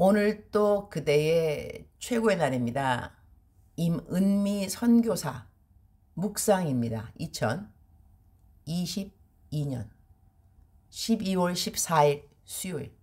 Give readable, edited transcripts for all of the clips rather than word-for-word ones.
오늘 또 그대의 최고의 날입니다. 임은미 선교사 묵상입니다. 2022년 12월 14일 수요일.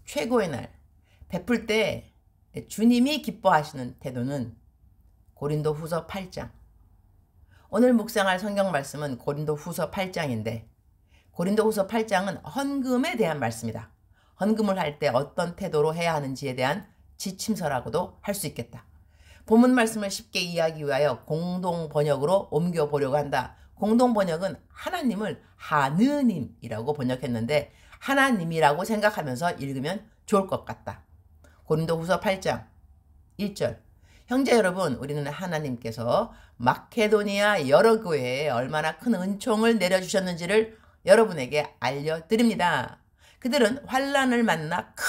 최고의 날. 베풀 때 주님이 기뻐하시는 태도는 고린도 후서 8장. 오늘 묵상할 성경 말씀은 고린도 후서 8장인데 고린도 후서 8장은 헌금에 대한 말씀이다. 헌금을 할 때 어떤 태도로 해야 하는지에 대한 지침서라고도 할 수 있겠다. 본문 말씀을 쉽게 이해하기 위하여 공동 번역으로 옮겨보려고 한다. 공동 번역은 하나님을 하느님이라고 번역했는데 하나님이라고 생각하면서 읽으면 좋을 것 같다. 고린도후서 8장 1절. 형제 여러분, 우리는 하나님께서 마케도니아 여러 교회에 얼마나 큰 은총을 내려주셨는지를 여러분에게 알려드립니다. 그들은 환난을 만나 큰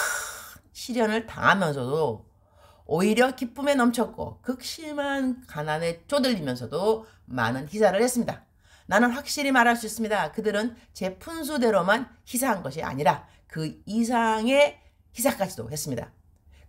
시련을 당하면서도 오히려 기쁨에 넘쳤고 극심한 가난에 쪼들리면서도 많은 희사를 했습니다. 나는 확실히 말할 수 있습니다. 그들은 제 푼수대로만 희사한 것이 아니라 그 이상의 희사까지도 했습니다.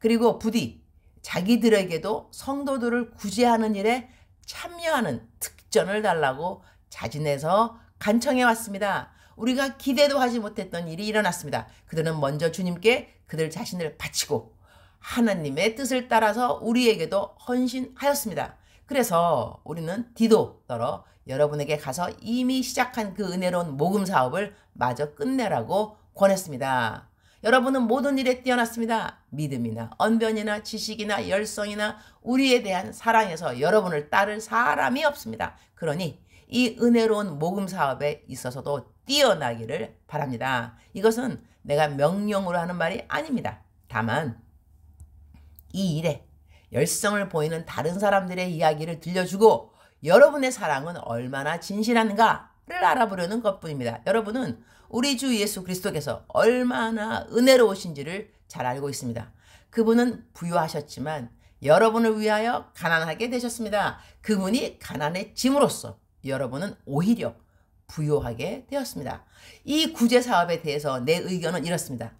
그리고 부디 자기들에게도 성도들을 구제하는 일에 참여하는 특전을 달라고 자진해서 간청해 왔습니다. 우리가 기대도 하지 못했던 일이 일어났습니다. 그들은 먼저 주님께 그들 자신을 바치고 하나님의 뜻을 따라서 우리에게도 헌신하였습니다. 그래서 우리는 디도더러 여러분에게 가서 이미 시작한 그 은혜로운 모금 사업을 마저 끝내라고 권했습니다. 여러분은 모든 일에 뛰어났습니다. 믿음이나 언변이나 지식이나 열성이나 우리에 대한 사랑에서 여러분을 따를 사람이 없습니다. 그러니 이 은혜로운 모금 사업에 있어서도 뛰어나기를 바랍니다. 이것은 내가 명령으로 하는 말이 아닙니다. 다만 이 일에 열성을 보이는 다른 사람들의 이야기를 들려주고 여러분의 사랑은 얼마나 진실한가를 알아보려는 것뿐입니다. 여러분은 우리 주 예수 그리스도께서 얼마나 은혜로우신지를 잘 알고 있습니다. 그분은 부유하셨지만 여러분을 위하여 가난하게 되셨습니다. 그분이 가난해짐으로써 여러분은 오히려 부유하게 되었습니다. 이 구제 사업에 대해서 내 의견은 이렇습니다.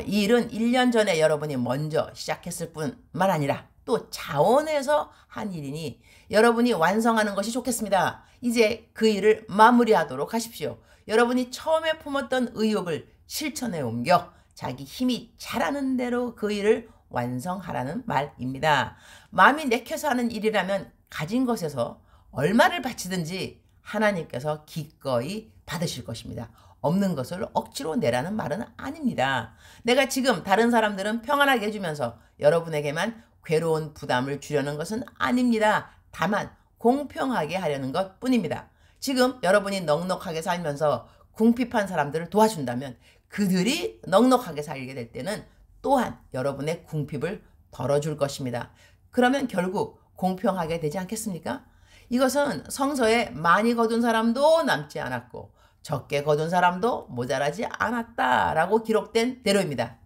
이 일은 1년 전에 여러분이 먼저 시작했을 뿐만 아니라 또 자원해서 한 일이니 여러분이 완성하는 것이 좋겠습니다. 이제 그 일을 마무리하도록 하십시오. 여러분이 처음에 품었던 의욕을 실천에 옮겨 자기 힘이 잘하는 대로 그 일을 완성하라는 말입니다. 마음이 내켜서 하는 일이라면 가진 것에서 얼마를 바치든지 하나님께서 기꺼이 받으실 것입니다. 없는 것을 억지로 내라는 말은 아닙니다. 내가 지금 다른 사람들은 평안하게 해주면서 여러분에게만 괴로운 부담을 주려는 것은 아닙니다. 다만 공평하게 하려는 것 뿐입니다. 지금 여러분이 넉넉하게 살면서 궁핍한 사람들을 도와준다면 그들이 넉넉하게 살게 될 때는 또한 여러분의 궁핍을 덜어줄 것입니다. 그러면 결국 공평하게 되지 않겠습니까? 이것은 성서에 많이 거둔 사람도 남지 않았고 적게 거둔 사람도 모자라지 않았다라고 기록된 대로입니다.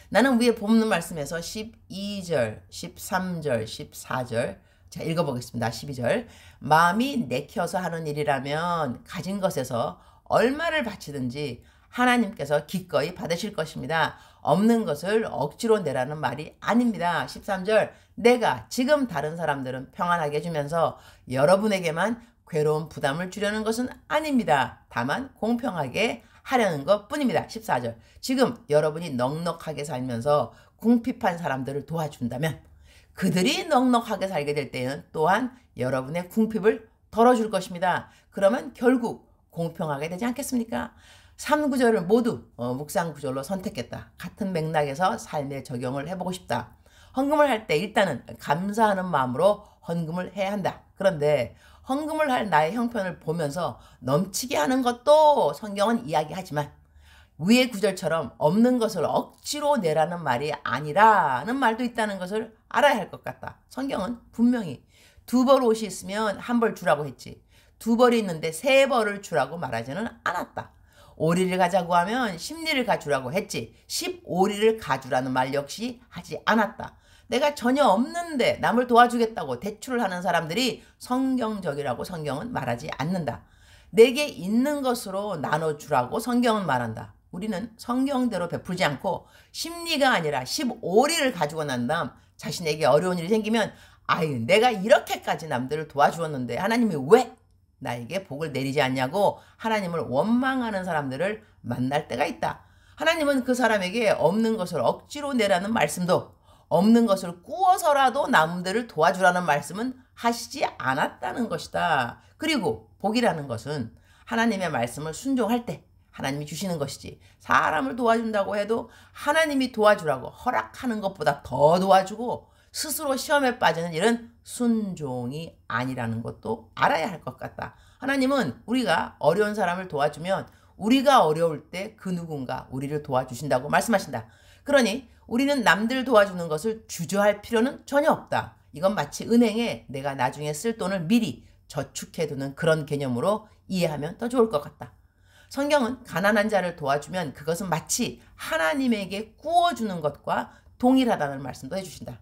나는 위에 본문 말씀에서 12절, 13절, 14절 자 읽어보겠습니다. 12절. 마음이 내켜서 하는 일이라면 가진 것에서 얼마를 바치든지 하나님께서 기꺼이 받으실 것입니다. 없는 것을 억지로 내라는 말이 아닙니다. 13절. 내가 지금 다른 사람들은 평안하게 해주면서 여러분에게만 괴로운 부담을 주려는 것은 아닙니다. 다만 공평하게 하려는 것 뿐입니다. 14절. 지금 여러분이 넉넉하게 살면서 궁핍한 사람들을 도와준다면 그들이 넉넉하게 살게 될 때는 또한 여러분의 궁핍을 덜어줄 것입니다. 그러면 결국 공평하게 되지 않겠습니까? 3구절을 모두 묵상 구절로 선택했다. 같은 맥락에서 삶에 적용을 해보고 싶다. 헌금을 할 때 일단은 감사하는 마음으로 헌금을 해야 한다. 그런데 헌금을 할 나의 형편을 보면서 넘치게 하는 것도 성경은 이야기하지만 위의 구절처럼 없는 것을 억지로 내라는 말이 아니라는 말도 있다는 것을 알아야 할 것 같다. 성경은 분명히 2벌 옷이 있으면 1벌 주라고 했지 2벌이 있는데 3벌을 주라고 말하지는 않았다. 오리를 가자고 하면 10리를 가주라고 했지 15리를 가주라는 말 역시 하지 않았다. 내가 전혀 없는데 남을 도와주겠다고 대출을 하는 사람들이 성경적이라고 성경은 말하지 않는다. 내게 있는 것으로 나눠주라고 성경은 말한다. 우리는 성경대로 베풀지 않고 심리가 아니라 15리를 가지고 난 다음 자신에게 어려운 일이 생기면 아유 내가 이렇게까지 남들을 도와주었는데 하나님이 왜 나에게 복을 내리지 않냐고 하나님을 원망하는 사람들을 만날 때가 있다. 하나님은 그 사람에게 없는 것을 억지로 내라는 말씀도 없는 것을 꾸어서라도 남들을 도와주라는 말씀은 하시지 않았다는 것이다. 그리고 복이라는 것은 하나님의 말씀을 순종할 때 하나님이 주시는 것이지 사람을 도와준다고 해도 하나님이 도와주라고 허락하는 것보다 더 도와주고 스스로 시험에 빠지는 일은 순종이 아니라는 것도 알아야 할 것 같다. 하나님은 우리가 어려운 사람을 도와주면 우리가 어려울 때 그 누군가 우리를 도와주신다고 말씀하신다. 그러니 우리는 남들 도와주는 것을 주저할 필요는 전혀 없다. 이건 마치 은행에 내가 나중에 쓸 돈을 미리 저축해두는 그런 개념으로 이해하면 더 좋을 것 같다. 성경은 가난한 자를 도와주면 그것은 마치 하나님에게 구워주는 것과 동일하다는 말씀도 해주신다.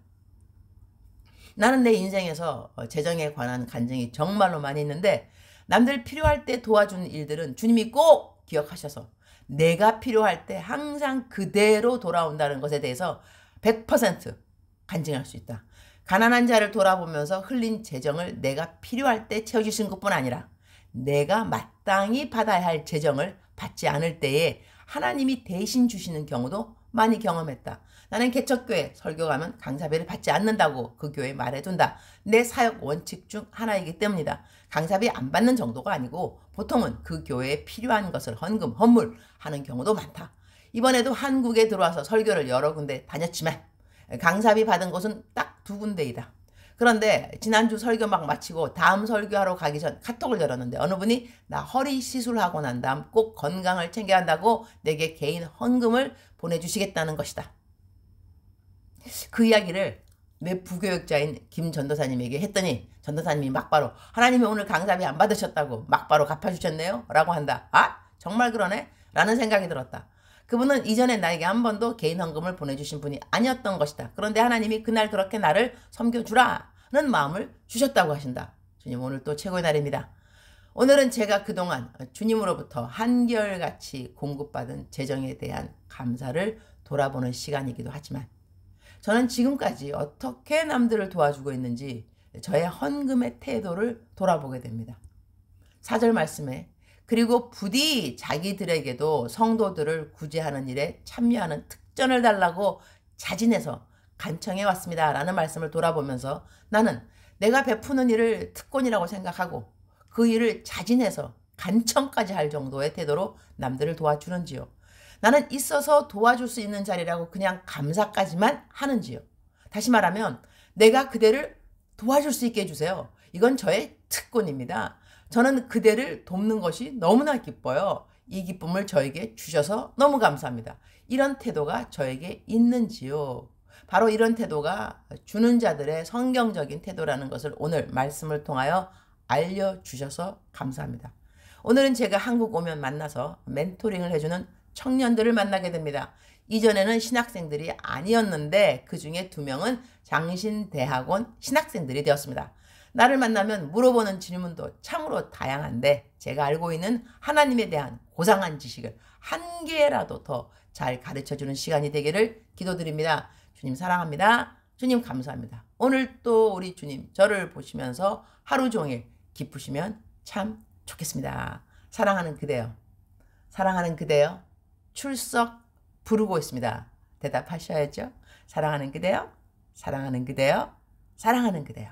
나는 내 인생에서 재정에 관한 간증이 정말로 많이 있는데 남들 필요할 때 도와주는 일들은 주님이 꼭 기억하셔서 내가 필요할 때 항상 그대로 돌아온다는 것에 대해서 100% 간증할 수 있다. 가난한 자를 돌아보면서 흘린 재정을 내가 필요할 때 채워주신 것뿐 아니라 내가 마땅히 받아야 할 재정을 받지 않을 때에 하나님이 대신 주시는 경우도 많이 경험했다. 나는 개척교회 설교 가면 강사비를 받지 않는다고 그 교회에 말해둔다. 내 사역 원칙 중 하나이기 때문이다. 강사비 안 받는 정도가 아니고 보통은 그 교회에 필요한 것을 헌금, 헌물 하는 경우도 많다. 이번에도 한국에 들어와서 설교를 여러 군데 다녔지만 강사비 받은 곳은 딱 2군데이다. 그런데 지난주 설교 막 마치고 다음 설교하러 가기 전 카톡을 열었는데 어느 분이 나 허리 시술하고 난 다음 꼭 건강을 챙겨야 한다고 내게 개인 헌금을 보내주시겠다는 것이다. 그 이야기를 내 부교육자인 김 전도사님에게 했더니 전도사님이 막바로 하나님이 오늘 강사비 안 받으셨다고 막바로 갚아주셨네요 라고 한다. 아 정말 그러네 라는 생각이 들었다. 그분은 이전에 나에게 한 번도 개인 헌금을 보내주신 분이 아니었던 것이다. 그런데 하나님이 그날 그렇게 나를 섬겨주라는 마음을 주셨다고 하신다. 주님 오늘 또 최고의 날입니다. 오늘은 제가 그동안 주님으로부터 한결같이 공급받은 재정에 대한 감사를 돌아보는 시간이기도 하지만 저는 지금까지 어떻게 남들을 도와주고 있는지 저의 헌금의 태도를 돌아보게 됩니다. 4절 말씀에 그리고 부디 자기들에게도 성도들을 구제하는 일에 참여하는 특전을 달라고 자진해서 간청해 왔습니다. 라는 말씀을 돌아보면서 나는 내가 베푸는 일을 특권이라고 생각하고 그 일을 자진해서 간청까지 할 정도의 태도로 남들을 도와주는지요. 나는 있어서 도와줄 수 있는 자리라고 그냥 감사까지만 하는지요. 다시 말하면 내가 그대를 도와줄 수 있게 해주세요. 이건 저의 특권입니다. 저는 그대를 돕는 것이 너무나 기뻐요. 이 기쁨을 저에게 주셔서 너무 감사합니다. 이런 태도가 저에게 있는지요. 바로 이런 태도가 주는 자들의 성경적인 태도라는 것을 오늘 말씀을 통하여 알려주셔서 감사합니다. 오늘은 제가 한국 오면 만나서 멘토링을 해주는 청년들을 만나게 됩니다. 이전에는 신학생들이 아니었는데 그 중에 2명은 장신대학원 신학생들이 되었습니다. 나를 만나면 물어보는 질문도 참으로 다양한데 제가 알고 있는 하나님에 대한 고상한 지식을 한 개라도 더 잘 가르쳐주는 시간이 되기를 기도드립니다. 주님 사랑합니다. 주님 감사합니다. 오늘 또 우리 주님 저를 보시면서 하루 종일 기쁘시면 참 좋겠습니다. 사랑하는 그대여, 사랑하는 그대여 출석 부르고 있습니다. 대답하셔야죠. 사랑하는 그대여, 사랑하는 그대여, 사랑하는 그대여.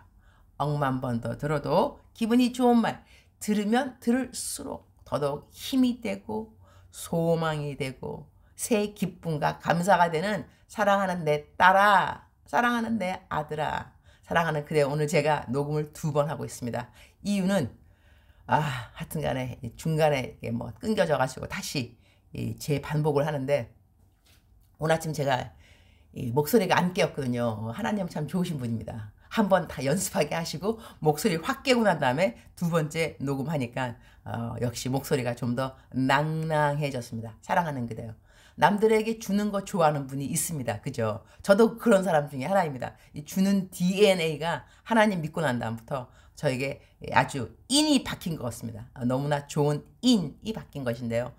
억만 번 더 들어도 기분이 좋은 말 들으면 들을수록 더더욱 힘이 되고 소망이 되고 새 기쁨과 감사가 되는 사랑하는 내 딸아, 사랑하는 내 아들아, 사랑하는 그대. 오늘 제가 녹음을 2번 하고 있습니다. 이유는 하여튼간에 중간에 뭐 끊겨져 가지고 다시 재반복을 하는데 오늘 아침 제가 목소리가 안 깨었거든요. 하나님 참 좋으신 분입니다. 한번 다 연습하게 하시고 목소리 확 깨고 난 다음에 2번째 녹음하니까 역시 목소리가 좀 더 낭낭해졌습니다. 사랑하는 그대요. 남들에게 주는 거 좋아하는 분이 있습니다. 그죠? 저도 그런 사람 중에 하나입니다. 이 주는 DNA가 하나님 믿고 난 다음부터 저에게 아주 인이 박힌 것 같습니다. 너무나 좋은 인이 박힌 것인데요.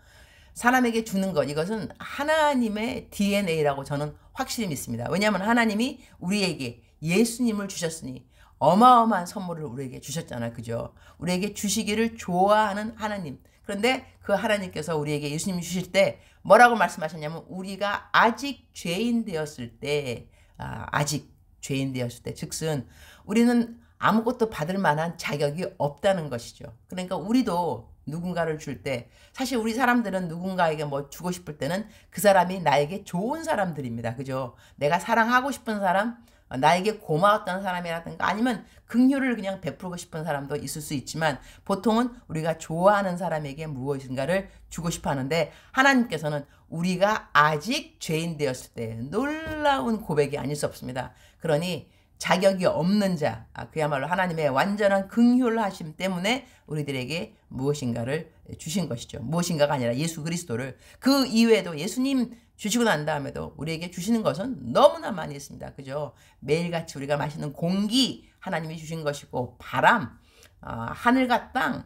사람에게 주는 것, 이것은 하나님의 DNA라고 저는 확실히 믿습니다. 왜냐하면 하나님이 우리에게 예수님을 주셨으니 어마어마한 선물을 우리에게 주셨잖아요. 그죠? 우리에게 주시기를 좋아하는 하나님. 그런데 그 하나님께서 우리에게 예수님 주실 때 뭐라고 말씀하셨냐면 우리가 아직 죄인 되었을 때, 아직 죄인 되었을 때, 즉슨 우리는 아무것도 받을 만한 자격이 없다는 것이죠. 그러니까 우리도 누군가를 줄 때, 사실 우리 사람들은 누군가에게 뭐 주고 싶을 때는 그 사람이 나에게 좋은 사람들입니다. 그죠? 내가 사랑하고 싶은 사람, 나에게 고마웠던 사람이라든가 아니면 긍휼을 그냥 베풀고 싶은 사람도 있을 수 있지만 보통은 우리가 좋아하는 사람에게 무엇인가를 주고 싶어 하는데 하나님께서는 우리가 아직 죄인 되었을 때 놀라운 고백이 아닐 수 없습니다. 그러니 자격이 없는 자, 그야말로 하나님의 완전한 긍휼하심 때문에 우리들에게 무엇인가를 주신 것이죠. 무엇인가가 아니라 예수 그리스도를. 그 이외에도 예수님 주시고 난 다음에도 우리에게 주시는 것은 너무나 많이 있습니다. 그죠? 매일같이 우리가 마시는 공기 하나님이 주신 것이고 바람, 하늘과 땅,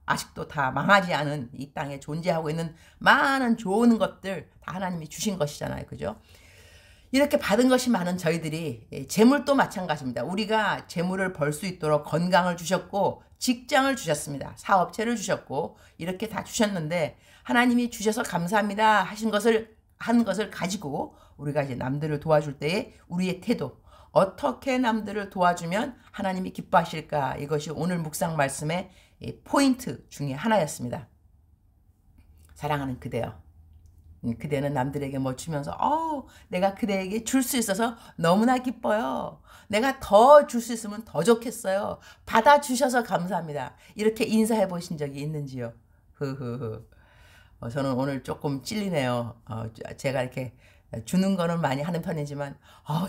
아직도 다 망하지 않은 이 땅에 존재하고 있는 많은 좋은 것들 다 하나님이 주신 것이잖아요. 그죠? 이렇게 받은 것이 많은 저희들이 재물도 마찬가지입니다. 우리가 재물을 벌 수 있도록 건강을 주셨고 직장을 주셨습니다. 사업체를 주셨고 이렇게 다 주셨는데 하나님이 주셔서 감사합니다 한 것을 가지고 우리가 이제 남들을 도와줄 때에 우리의 태도, 어떻게 남들을 도와주면 하나님이 기뻐하실까, 이것이 오늘 묵상 말씀의 포인트 중에 하나였습니다. 사랑하는 그대여, 그대는 남들에게 뭐 주면서 내가 그대에게 줄 수 있어서 너무나 기뻐요. 내가 더 줄 수 있으면 더 좋겠어요. 받아주셔서 감사합니다. 이렇게 인사해 보신 적이 있는지요? 저는 오늘 조금 찔리네요. 제가 이렇게 주는 거는 많이 하는 편이지만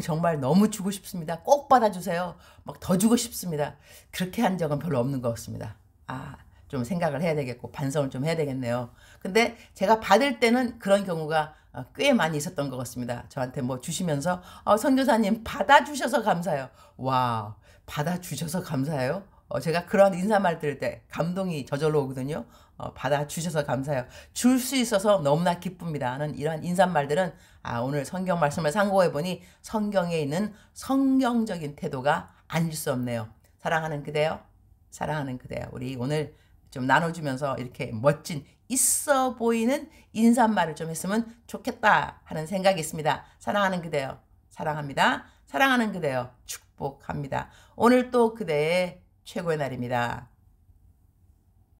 정말 너무 주고 싶습니다. 꼭 받아주세요. 막 더 주고 싶습니다. 그렇게 한 적은 별로 없는 것 같습니다. 좀 생각을 해야 되겠고 반성을 좀 해야 되겠네요. 근데 제가 받을 때는 그런 경우가 꽤 많이 있었던 것 같습니다. 저한테 뭐 주시면서 선교사님 받아주셔서 감사해요. 와, 받아주셔서 감사해요? 제가 그런 인사말 들을 때 감동이 저절로 오거든요. 받아주셔서 감사해요. 줄 수 있어서 너무나 기쁩니다 하는 이러한 인사말들은 오늘 성경 말씀을 상고해보니 성경에 있는 성경적인 태도가 아닐 수 없네요. 사랑하는 그대요, 사랑하는 그대요, 우리 오늘 좀 나눠주면서 이렇게 멋진 있어 보이는 인사말을 좀 했으면 좋겠다 하는 생각이 있습니다. 사랑하는 그대요, 사랑합니다. 사랑하는 그대요, 축복합니다. 오늘 또 그대의 최고의 날입니다.